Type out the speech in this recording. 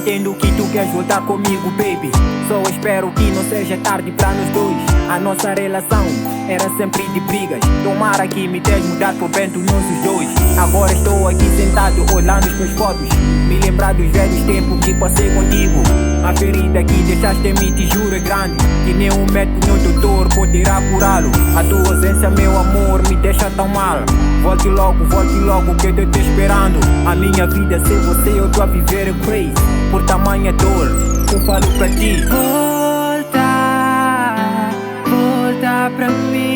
entendo que tu queres voltar comigo, baby. Só espero que não seja tarde pra nós dois. A nossa relação era sempre de brigas. Tomara que me des mudar pro bem dos nossos dois. Agora estou aqui sentado olhando as tuas fotos, me lembrar dos velhos tempos que passei contigo. A ferida que deixaste em mim, te juro, é grande, que nem um médico nem doutor poderá curá-lo. A tua ausência, meu amor, me deixa tão mal. Volte logo que eu tô te esperando. A minha vida sem você eu tô a viver é crazy. Por tamanha dor, eu falo pra ti. Volta, volta pra mim.